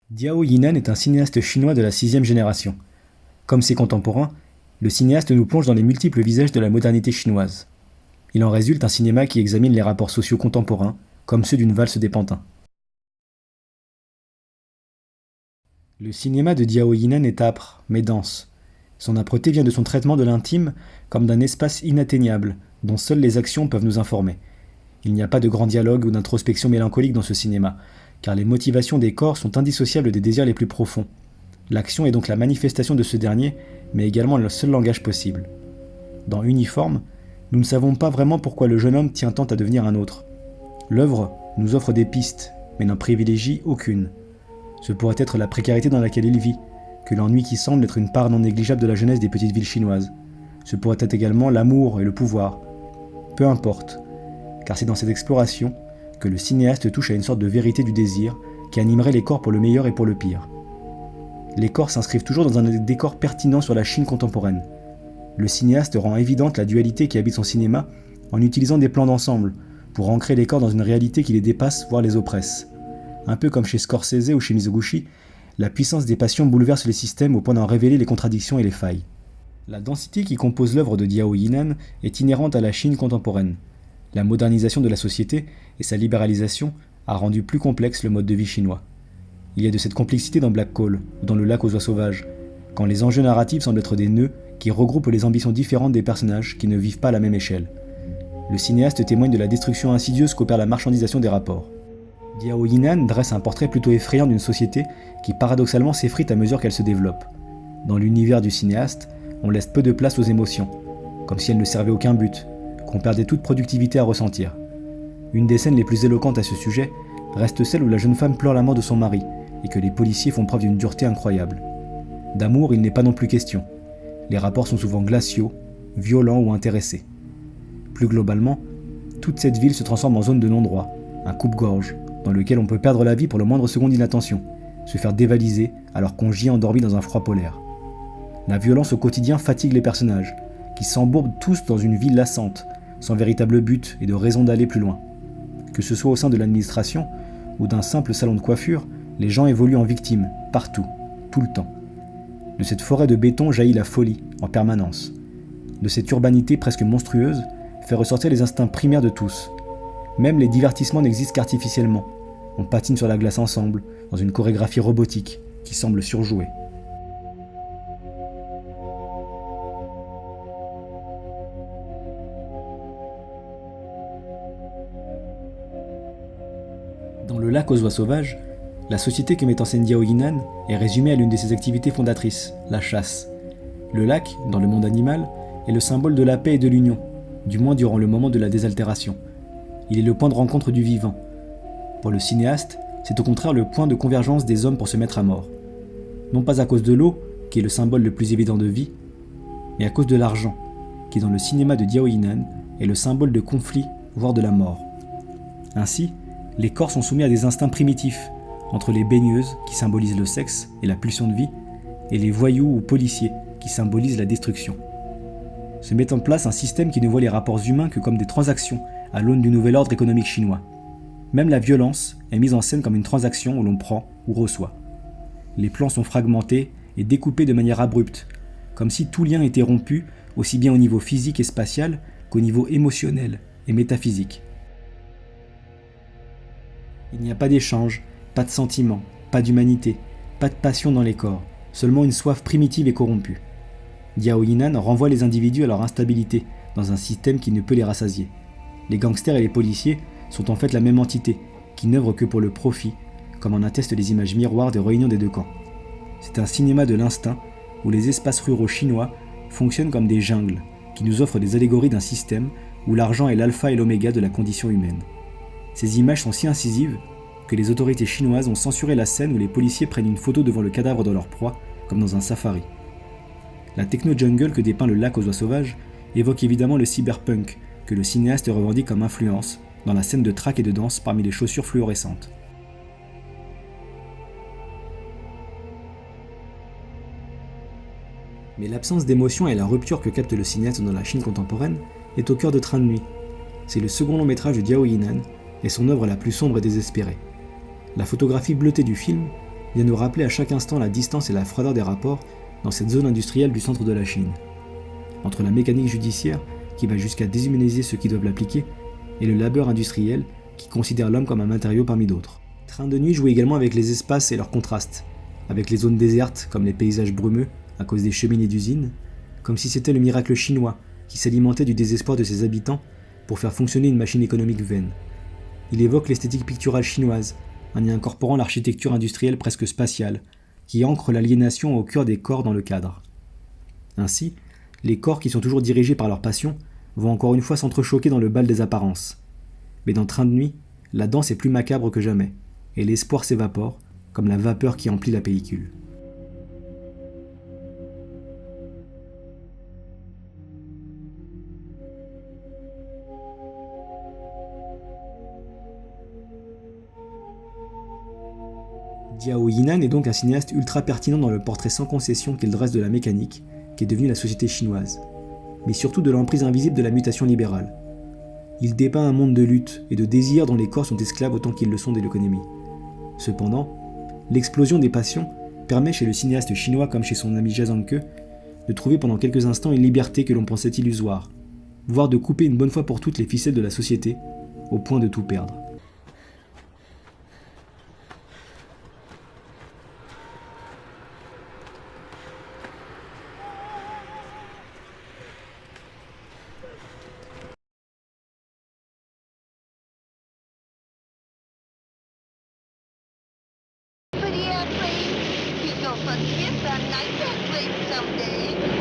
Diao Yinan est un cinéaste chinois de la sixième génération. Comme ses contemporains, le cinéaste nous plonge dans les multiples visages de la modernité chinoise. Il en résulte un cinéma qui examine les rapports sociaux contemporains, comme ceux d'une valse des pantins. Le cinéma de Diao Yinan est âpre, mais dense. Son âpreté vient de son traitement de l'intime comme d'un espace inatteignable, dont seules les actions peuvent nous informer. Il n'y a pas de grand dialogue ou d'introspection mélancolique dans ce cinéma, car les motivations des corps sont indissociables des désirs les plus profonds. L'action est donc la manifestation de ce dernier, mais également le seul langage possible. Dans Uniforme, nous ne savons pas vraiment pourquoi le jeune homme tient tant à devenir un autre. L'œuvre nous offre des pistes, mais n'en privilégie aucune. Ce pourrait être la précarité dans laquelle il vit, que l'ennui qui semble être une part non négligeable de la jeunesse des petites villes chinoises. Ce pourrait être également l'amour et le pouvoir. Peu importe, car c'est dans cette exploration que le cinéaste touche à une sorte de vérité du désir qui animerait les corps pour le meilleur et pour le pire. Les corps s'inscrivent toujours dans un décor pertinent sur la Chine contemporaine. Le cinéaste rend évidente la dualité qui habite son cinéma en utilisant des plans d'ensemble pour ancrer les corps dans une réalité qui les dépasse, voire les oppresse. Un peu comme chez Scorsese ou chez Mizoguchi, la puissance des passions bouleverse les systèmes au point d'en révéler les contradictions et les failles. La densité qui compose l'œuvre de Diao Yinan est inhérente à la Chine contemporaine. La modernisation de la société et sa libéralisation a rendu plus complexe le mode de vie chinois. Il y a de cette complexité dans Black Coal ou dans Le Lac aux oies sauvages, quand les enjeux narratifs semblent être des nœuds qui regroupent les ambitions différentes des personnages qui ne vivent pas à la même échelle. Le cinéaste témoigne de la destruction insidieuse qu'opère la marchandisation des rapports. Diao Yinan dresse un portrait plutôt effrayant d'une société qui paradoxalement s'effrite à mesure qu'elle se développe. Dans l'univers du cinéaste, on laisse peu de place aux émotions, comme si elles ne servaient aucun but, qu'on perdait toute productivité à ressentir. Une des scènes les plus éloquentes à ce sujet reste celle où la jeune femme pleure la mort de son mari et que les policiers font preuve d'une dureté incroyable. D'amour, il n'est pas non plus question. Les rapports sont souvent glaciaux, violents ou intéressés. Plus globalement, toute cette ville se transforme en zone de non-droit, un coupe-gorge, dans lequel on peut perdre la vie pour le moindre seconde d'inattention, se faire dévaliser alors qu'on gît endormi dans un froid polaire. La violence au quotidien fatigue les personnages, qui s'embourbent tous dans une vie lassante, sans véritable but et de raison d'aller plus loin. Que ce soit au sein de l'administration ou d'un simple salon de coiffure, les gens évoluent en victimes, partout, tout le temps. De cette forêt de béton jaillit la folie, en permanence. De cette urbanité presque monstrueuse, fait ressortir les instincts primaires de tous. Même les divertissements n'existent qu'artificiellement. On patine sur la glace ensemble, dans une chorégraphie robotique qui semble surjouée. Dans Le Lac aux oies sauvages, la société que met en scène Diao Yinan est résumée à l'une de ses activités fondatrices, la chasse. Le lac, dans le monde animal, est le symbole de la paix et de l'union, du moins durant le moment de la désaltération. Il est le point de rencontre du vivant. Pour le cinéaste, c'est au contraire le point de convergence des hommes pour se mettre à mort. Non pas à cause de l'eau, qui est le symbole le plus évident de vie, mais à cause de l'argent, qui dans le cinéma de Diao Yinan est le symbole de conflit, voire de la mort. Ainsi, les corps sont soumis à des instincts primitifs, entre les baigneuses, qui symbolisent le sexe et la pulsion de vie, et les voyous ou policiers, qui symbolisent la destruction. Se met en place un système qui ne voit les rapports humains que comme des transactions à l'aune du nouvel ordre économique chinois. Même la violence est mise en scène comme une transaction où l'on prend ou reçoit. Les plans sont fragmentés et découpés de manière abrupte, comme si tout lien était rompu aussi bien au niveau physique et spatial qu'au niveau émotionnel et métaphysique. Il n'y a pas d'échange, pas de sentiment, pas d'humanité, pas de passion dans les corps, seulement une soif primitive et corrompue. Diao Yinan renvoie les individus à leur instabilité dans un système qui ne peut les rassasier. Les gangsters et les policiers sont en fait la même entité, qui n'œuvrent que pour le profit, comme en attestent les images miroirs des réunions des deux camps. C'est un cinéma de l'instinct où les espaces ruraux chinois fonctionnent comme des jungles, qui nous offrent des allégories d'un système où l'argent est l'alpha et l'oméga de la condition humaine. Ces images sont si incisives que les autorités chinoises ont censuré la scène où les policiers prennent une photo devant le cadavre de leur proie, comme dans un safari. La techno-jungle que dépeint Le Lac aux oies sauvages évoque évidemment le cyberpunk, que le cinéaste revendique comme influence dans la scène de track et de danse parmi les chaussures fluorescentes. Mais l'absence d'émotion et la rupture que capte le cinéaste dans la Chine contemporaine est au cœur de Train de nuit. C'est le second long métrage de Diao Yinan et son œuvre la plus sombre et désespérée. La photographie bleutée du film vient nous rappeler à chaque instant la distance et la froideur des rapports dans cette zone industrielle du centre de la Chine. Entre la mécanique judiciaire, qui va jusqu'à déshumaniser ceux qui doivent l'appliquer, et le labeur industriel, qui considère l'homme comme un matériau parmi d'autres. Train de nuit joue également avec les espaces et leurs contrastes, avec les zones désertes comme les paysages brumeux à cause des cheminées d'usines, comme si c'était le miracle chinois qui s'alimentait du désespoir de ses habitants pour faire fonctionner une machine économique vaine. Il évoque l'esthétique picturale chinoise, en y incorporant l'architecture industrielle presque spatiale, qui ancre l'aliénation au cœur des corps dans le cadre. Ainsi, les corps qui sont toujours dirigés par leur passion vont encore une fois s'entrechoquer dans le bal des apparences. Mais dans Train de nuit, la danse est plus macabre que jamais, et l'espoir s'évapore, comme la vapeur qui emplit la pellicule. Diao Yinan est donc un cinéaste ultra pertinent dans le portrait sans concession qu'il dresse de la mécanique, qui est devenue la société chinoise, mais surtout de l'emprise invisible de la mutation libérale. Il dépeint un monde de lutte et de désir dont les corps sont esclaves autant qu'ils le sont de l'économie. Cependant, l'explosion des passions permet chez le cinéaste chinois comme chez son ami Jia Zhangke de trouver pendant quelques instants une liberté que l'on pensait illusoire, voire de couper une bonne fois pour toutes les ficelles de la société, au point de tout perdre. Pretty please. You go for kiss a nice place someday.